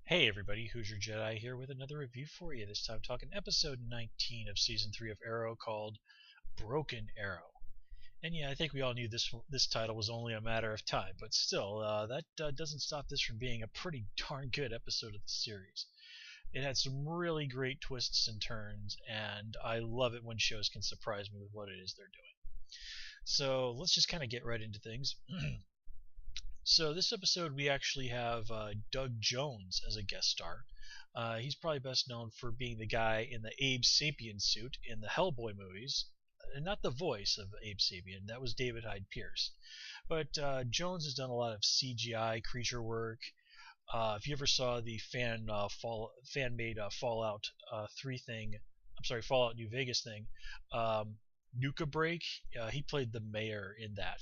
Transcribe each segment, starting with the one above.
Hey everybody, Hoosier Jedi here with another review for you. This time talking episode 19 of season 3 of Arrow called Broken Arrow. And yeah, I think we all knew this title was only a matter of time, but still, that doesn't stop this from being a pretty darn good episode of the series. It had some really great twists and turns, and I love it when shows can surprise me with what it is they're doing. So let's just kind of get right into things. So this episode, we actually have Doug Jones as a guest star. He's probably best known for being the guy in the Abe Sapien suit in the Hellboy movies, and not the voice of Abe Sapien. That was David Hyde Pierce. But Jones has done a lot of CGI creature work. If you ever saw the fan made Fallout 3 thing, I'm sorry, Fallout New Vegas thing, Nuka Break, he played the mayor in that,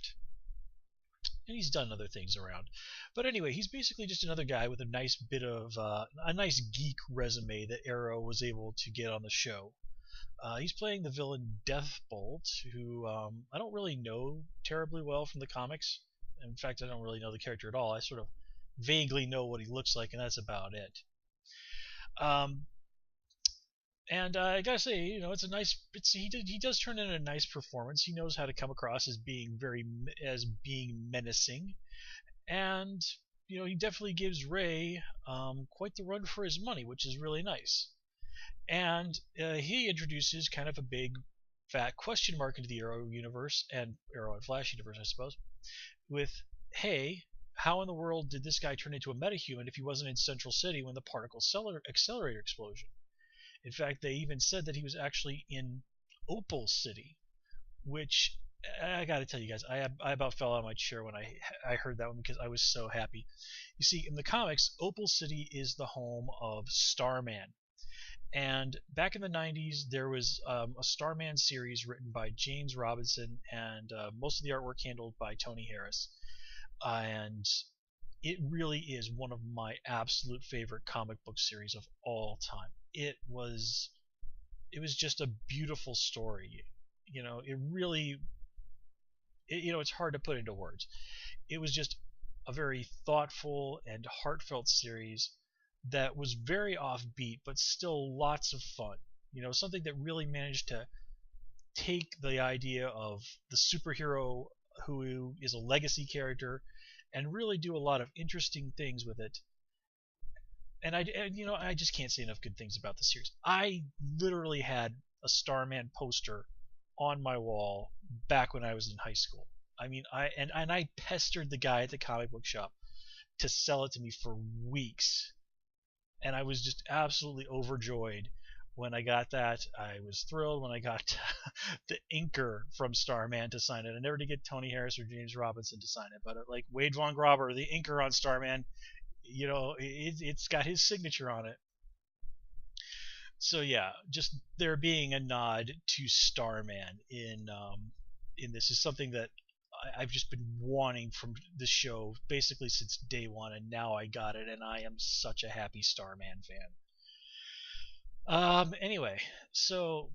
and he's done other things around. But anyway, he's basically just another guy with a nice bit of a nice geek resume that Arrow was able to get on the show. He's playing the villain Deathbolt, who I don't really know terribly well from the comics. In fact, I don't really know the character at all. I sort of vaguely know what he looks like, and that's about it. Um, and I gotta say, it's a nice. He does turn in a nice performance. He knows how to come across as being menacing, and he definitely gives Ray quite the run for his money, which is really nice. And he introduces kind of a big fat question mark into the Arrow universe and Arrow and Flash universe, I suppose, with, hey, how in the world did this guy turn into a metahuman if he wasn't in Central City when the particle accelerator explosion? In fact, they even said that he was actually in Opal City, which I got to tell you guys, I about fell out of my chair when I heard that one because I was so happy. You see, in the comics, Opal City is the home of Starman. And back in the 90s, there was a Starman series written by James Robinson, and most of the artwork handled by Tony Harris. And it really is one of my absolute favorite comic book series of all time. It was just a beautiful story. It really, it's hard to put into words. It was just a very thoughtful and heartfelt series that was very offbeat, but still lots of fun. Something that really managed to take the idea of the superhero who is a legacy character and really do a lot of interesting things with it. And I just can't say enough good things about the series. I literally had a Starman poster on my wall back when I was in high school. I mean, I pestered the guy at the comic book shop to sell it to me for weeks, and I was just absolutely overjoyed when I got that. I was thrilled when I got the inker from Starman to sign it. I never did get Tony Harris or James Robinson to sign it, but like Wade Von Grauber, the inker on Starman, it's got his signature on it. So yeah, just there being a nod to Starman in this is something that I've just been wanting from the show basically since day one, and now I got it, and I am such a happy Starman fan. Anyway, so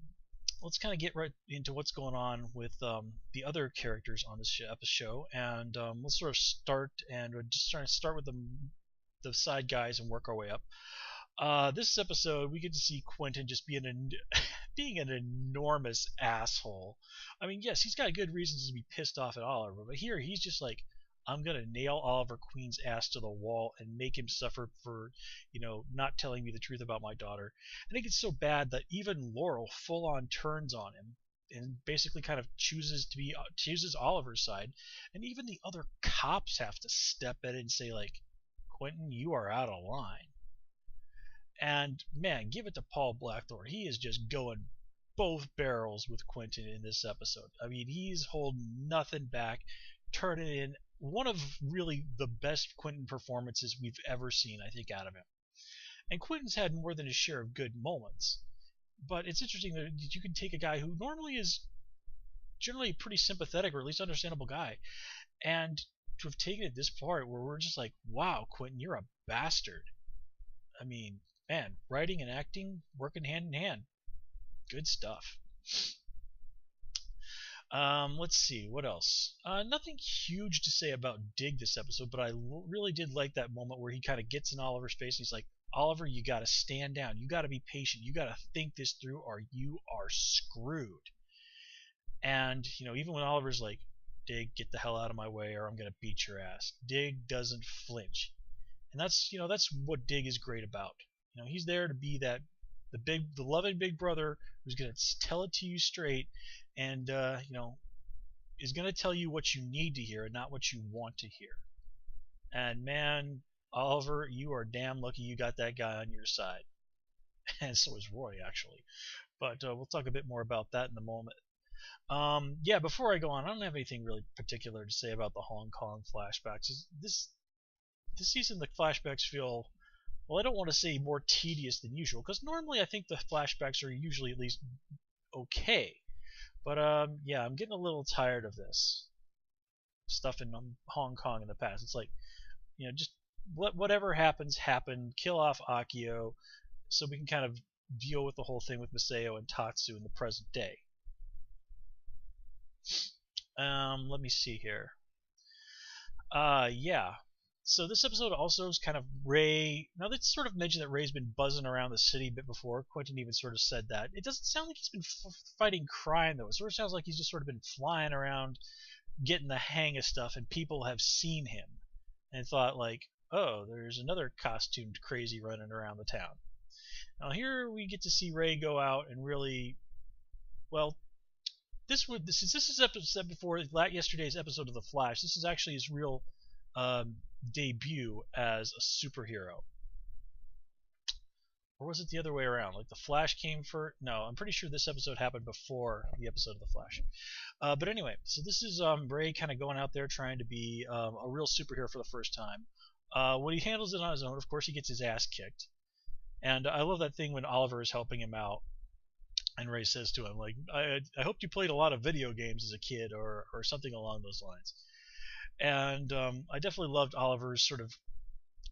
let's kind of get right into what's going on with the other characters on this show, and let's sort of start and we're just trying to start with the side guys and work our way up. This episode, we get to see Quentin just being an enormous asshole. I mean, yes, he's got good reasons to be pissed off at Oliver, but here he's just like, I'm gonna nail Oliver Queen's ass to the wall and make him suffer for, not telling me the truth about my daughter. And it gets so bad that even Laurel full on turns on him and basically kind of chooses Oliver's side, and even the other cops have to step in and say like, Quentin, you are out of line. And man, give it to Paul Blackthorne. He is just going both barrels with Quentin in this episode. I mean, he's holding nothing back, turning in one of really the best Quentin performances we've ever seen, I think, out of him. And Quentin's had more than his share of good moments. But it's interesting that you can take a guy who normally is generally a pretty sympathetic or at least understandable guy, and to have taken it this far where we're just like, wow, Quentin, you're a bastard. I mean, man, writing and acting working hand in hand. Good stuff. Let's see, what else? Nothing huge to say about Dig this episode, but I really did like that moment where he kind of gets in Oliver's face and he's like, Oliver, you got to stand down. You got to be patient. You got to think this through, or you are screwed. And even when Oliver's like, Dig, get the hell out of my way, or I'm gonna beat your ass, Dig doesn't flinch. And that's what Dig is great about. He's there to be the loving big brother who's gonna tell it to you straight, and is gonna tell you what you need to hear and not what you want to hear. And man, Oliver, you are damn lucky you got that guy on your side. And so is Roy, actually. But we'll talk a bit more about that in a moment. Yeah, before I go on, I don't have anything really particular to say about the Hong Kong flashbacks. This season, the flashbacks feel, well, I don't want to say more tedious than usual, because normally I think the flashbacks are usually at least okay. But yeah, I'm getting a little tired of this stuff in Hong Kong in the past. It's like, just whatever happens, happen. Kill off Akio, so we can kind of deal with the whole thing with Masao and Tatsu in the present day. Let me see here. Yeah. So this episode also is kind of Ray. Now that's sort of mentioned that Ray's been buzzing around the city a bit before. Quentin even sort of said that. It doesn't sound like he's been fighting crime though. It sort of sounds like he's just sort of been flying around, getting the hang of stuff, and people have seen him and thought like, oh, there's another costumed crazy running around the town. Now here we get to see Ray go out and really, well, since this is episode before yesterday's episode of The Flash, this is actually his real debut as a superhero. Or was it the other way around? Like The Flash came first? No, I'm pretty sure this episode happened before the episode of The Flash. But anyway, so this is Ray kind of going out there trying to be a real superhero for the first time. When he handles it on his own, of course he gets his ass kicked. And I love that thing when Oliver is helping him out. And Ray says to him, like, I hoped you played a lot of video games as a kid or something along those lines. And I definitely loved Oliver's sort of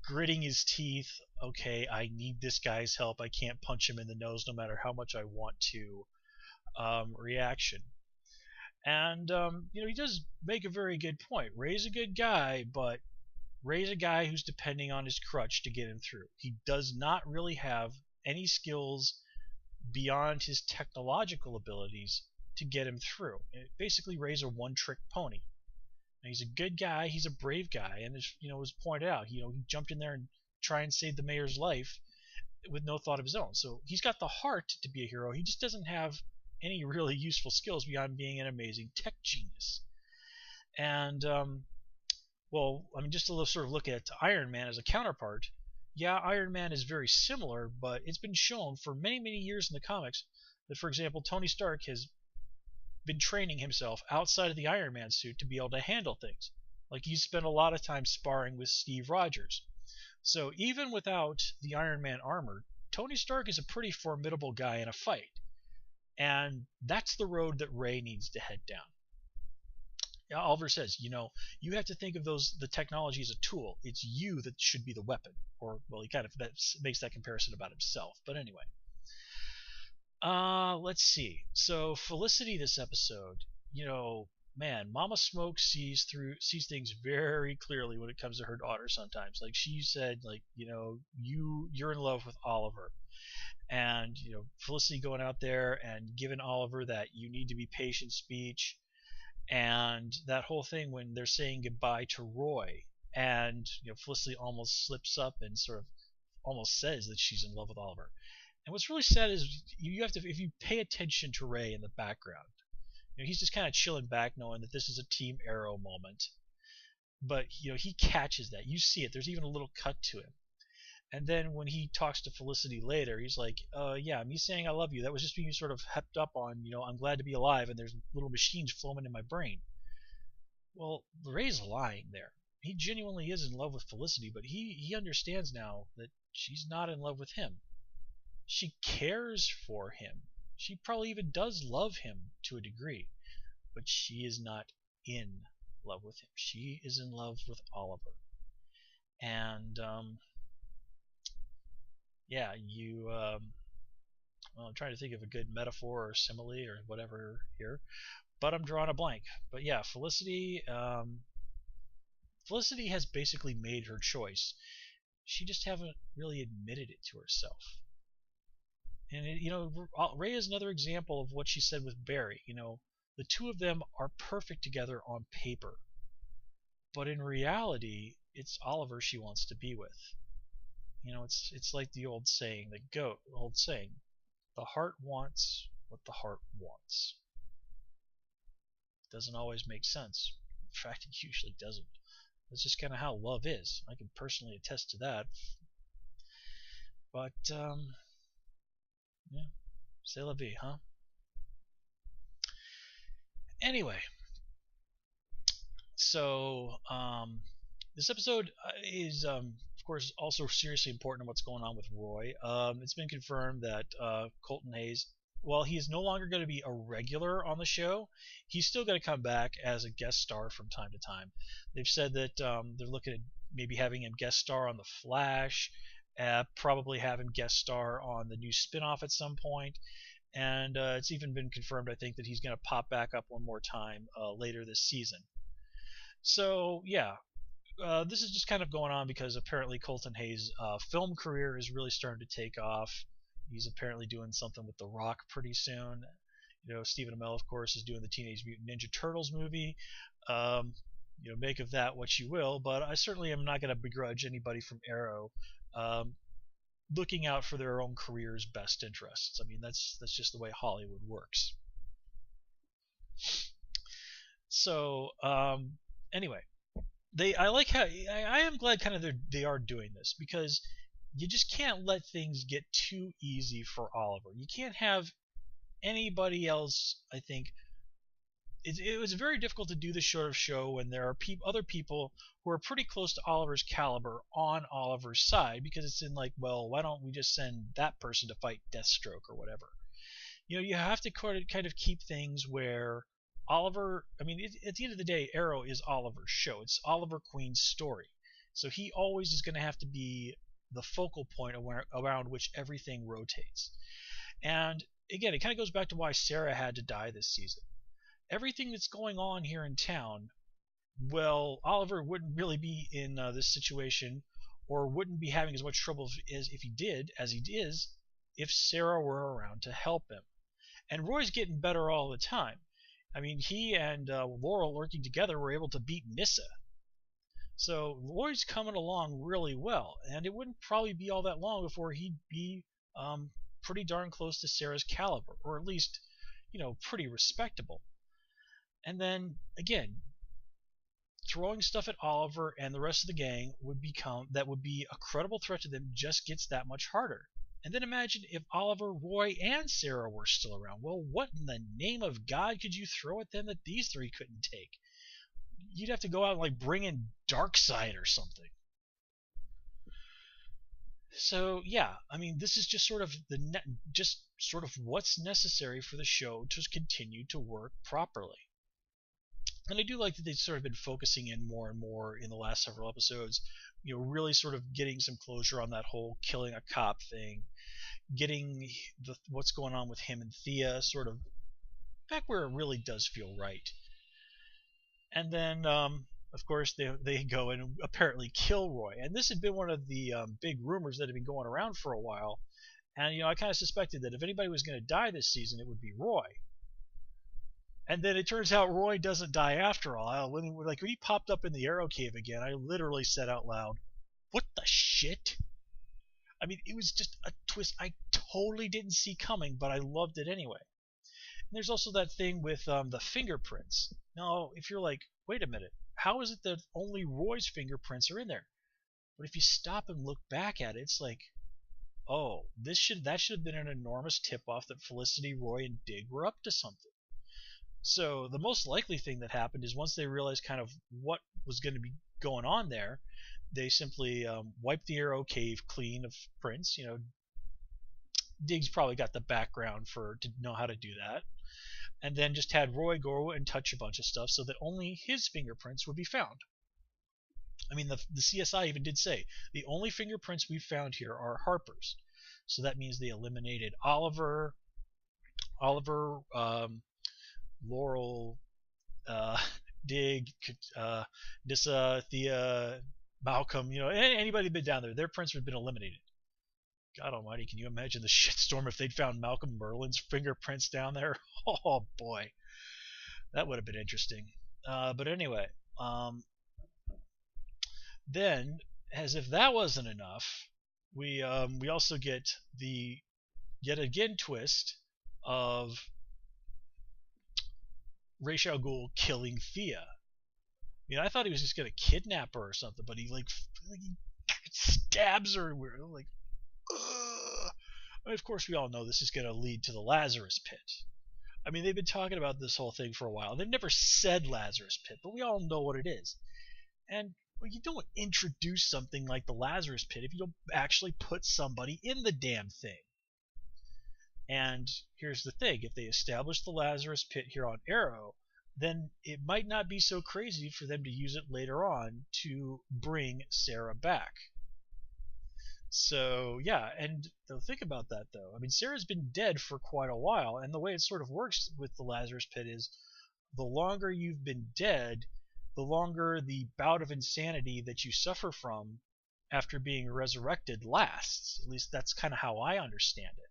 gritting his teeth. Okay, I need this guy's help. I can't punch him in the nose no matter how much I want to reaction. And, he does make a very good point. Ray's a good guy, but Ray's a guy who's depending on his crutch to get him through. He does not really have any skills beyond his technological abilities to get him through. Basically, Ray's a one-trick pony. Now, he's a good guy, he's a brave guy, and as was pointed out, he jumped in there and tried and saved the mayor's life with no thought of his own. So he's got the heart to be a hero. He just doesn't have any really useful skills beyond being an amazing tech genius. And well, I mean, just to sort of look at Iron Man as a counterpart. Yeah, Iron Man is very similar, but it's been shown for many, many years in the comics that, for example, Tony Stark has been training himself outside of the Iron Man suit to be able to handle things. Like he's spent a lot of time sparring with Steve Rogers. So even without the Iron Man armor, Tony Stark is a pretty formidable guy in a fight. And that's the road that Ray needs to head down. Oliver says, you have to think of the technology as a tool. It's you that should be the weapon. Or, well, he kind of makes that comparison about himself. But anyway. Let's see. So Felicity this episode, man, Mama Smoke sees things very clearly when it comes to her daughter sometimes. Like she said, like, you're in love with Oliver. And, Felicity going out there and giving Oliver that you need to be patient speech. And that whole thing when they're saying goodbye to Roy, and Felicity almost slips up and sort of almost says that she's in love with Oliver. And what's really sad is you have to, if you pay attention to Ray in the background, he's just kind of chilling back, knowing that this is a Team Arrow moment. But he catches that. You see it. There's even a little cut to him. And then when he talks to Felicity later, he's like, yeah, me saying I love you, that was just being sort of hepped up on, I'm glad to be alive, and there's little machines flowing in my brain. Well, Ray's lying there. He genuinely is in love with Felicity, but he understands now that she's not in love with him. She cares for him. She probably even does love him to a degree, but she is not in love with him. She is in love with Oliver. And, yeah, well, I'm trying to think of a good metaphor or simile or whatever here, but I'm drawing a blank. But yeah, Felicity has basically made her choice. she just haven't really admitted it to herself. And Ray is another example of what she said with Barry. The two of them are perfect together on paper, but in reality, it's Oliver she wants to be with. It's like the old saying, the heart wants what the heart wants. It doesn't always make sense. In fact, it usually doesn't. That's just kind of how love is. I can personally attest to that. But yeah, c'est la vie, huh? Anyway, so this episode is, of course, also seriously important in what's going on with Roy. It's been confirmed that Colton Hayes, while he is no longer going to be a regular on the show, he's still going to come back as a guest star from time to time. They've said that they're looking at maybe having him guest star on The Flash, probably have him guest star on the new spinoff at some point. And it's even been confirmed, I think, that he's going to pop back up one more time later this season. So, yeah, this is just kind of going on because apparently Colton Hayes' film career is really starting to take off. He's apparently doing something with The Rock pretty soon. Stephen Amell, of course, is doing the Teenage Mutant Ninja Turtles movie. Make of that what you will, but I certainly am not going to begrudge anybody from Arrow looking out for their own career's best interests. I mean, that's just the way Hollywood works. So, anyway, I am glad kind of they are doing this, because you just can't let things get too easy for Oliver. You can't have anybody else, I think. It was very difficult to do this sort of show when there are other people who are pretty close to Oliver's caliber on Oliver's side, because it's in like, well, why don't we just send that person to fight Deathstroke or whatever? You have to kind of keep things where Oliver, I mean, at the end of the day, Arrow is Oliver's show. It's Oliver Queen's story. So he always is going to have to be the focal point around which everything rotates. And again, it kind of goes back to why Sarah had to die this season. Everything that's going on here in town, well, Oliver wouldn't really be in this situation, or wouldn't be having as much trouble if he did, as he is, if Sarah were around to help him. And Roy's getting better all the time. I mean, he and Laurel working together were able to beat Nyssa. So Roy's coming along really well, and it wouldn't probably be all that long before he'd be pretty darn close to Sarah's caliber, or at least, pretty respectable. And then, again, throwing stuff at Oliver and the rest of the gang would be a credible threat to them just gets that much harder. And then imagine if Oliver, Roy, and Sarah were still around. Well, what in the name of God could you throw at them that these three couldn't take? You'd have to go out and bring in Darkseid or something. So yeah, I mean, this is just sort of what's necessary for the show to continue to work properly. And I do like that they've sort of been focusing in more and more in the last several episodes, really sort of getting some closure on that whole killing a cop thing, getting what's going on with him and Thea sort of back where it really does feel right. And then, of course, they go and apparently kill Roy. And this had been one of the big rumors that had been going around for a while. And, I kind of suspected that if anybody was going to die this season, it would be Roy. And then it turns out Roy doesn't die after all. When he popped up in the Arrow Cave again, I literally said out loud, "What the shit?" I mean, it was just a twist I totally didn't see coming, but I loved it anyway. And there's also that thing with the fingerprints. Now, if you're like, wait a minute, how is it that only Roy's fingerprints are in there? But if you stop and look back at it, it's like, oh, that should have been an enormous tip-off that Felicity, Roy, and Dig were up to something. So the most likely thing that happened is once they realized kind of what was going to be going on there, they simply wiped the Arrow Cave clean of prints. Diggs probably got the background to know how to do that, and then just had Roy go and touch a bunch of stuff so that only his fingerprints would be found. I mean, the CSI even did say the only fingerprints we've found here are Harper's, so that means they eliminated Oliver, Laurel, Dig, Nyssa, Thea, Malcolm, anybody been down there, their prints would have been eliminated. God almighty, can you imagine the shitstorm if they'd found Malcolm Merlin's fingerprints down there? Oh boy, that would have been interesting. But anyway, then, as if that wasn't enough, we also get the yet again twist of Ra's al Ghul killing Thea. I thought he was just gonna kidnap her or something, but he he stabs her. And we're like, ugh. Of course, we all know this is gonna lead to the Lazarus Pit. They've been talking about this whole thing for a while. They've never said Lazarus Pit, but we all know what it is. And you don't introduce something like the Lazarus Pit if you don't actually put somebody in the damn thing. And here's the thing, if they establish the Lazarus Pit here on Arrow, then it might not be so crazy for them to use it later on to bring Sarah back. So, yeah, and think about that, though. Sarah's been dead for quite a while, and the way it sort of works with the Lazarus Pit is the longer you've been dead, the longer the bout of insanity that you suffer from after being resurrected lasts. At least that's kind of how I understand it.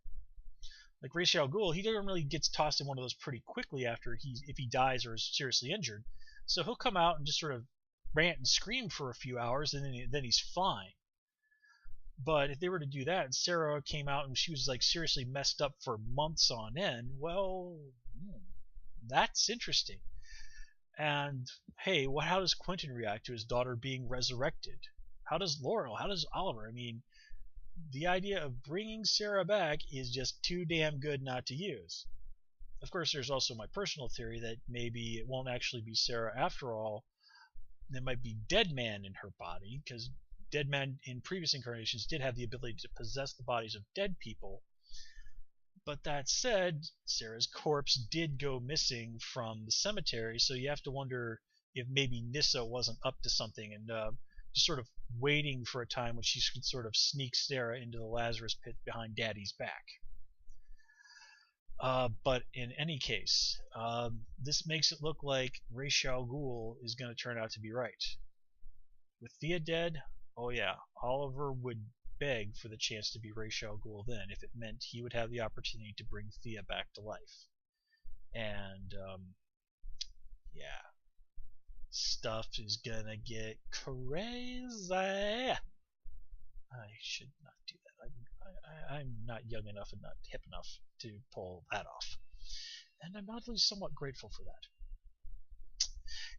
Like Ra's al Ghul, he doesn't really gets tossed in one of those pretty quickly if he dies or is seriously injured. So he'll come out and just sort of rant and scream for a few hours, and then he's fine. But if they were to do that, and Sarah came out and she was like seriously messed up for months on end, well, that's interesting. And hey, how does Quentin react to his daughter being resurrected? How does Laurel? How does Oliver? The idea of bringing Sarah back is just too damn good not to use. Of course, there's also my personal theory that maybe it won't actually be Sarah after all. There might be Deadman in her body, because Deadman in previous incarnations did have the ability to possess the bodies of dead people. But that said, Sarah's corpse did go missing from the cemetery, so you have to wonder if maybe Nyssa wasn't up to something and just sort of waiting for a time when she could sort of sneak Sarah into the Lazarus Pit behind Daddy's back. But in any case, this makes it look like Ra's al Ghul is going to turn out to be right. With Thea dead, oh yeah, Oliver would beg for the chance to be Ra's al Ghul then, if it meant he would have the opportunity to bring Thea back to life. And, yeah. Stuff is gonna get crazy. I should not do that. I'm not young enough and not hip enough to pull that off. And I'm oddly somewhat grateful for that.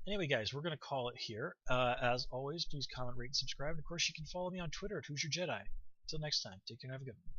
Anyway, guys, we're going to call it here. As always, please comment, rate, and subscribe. And of course, you can follow me on Twitter at Who's Your Jedi. Until next time, take care and have a good one.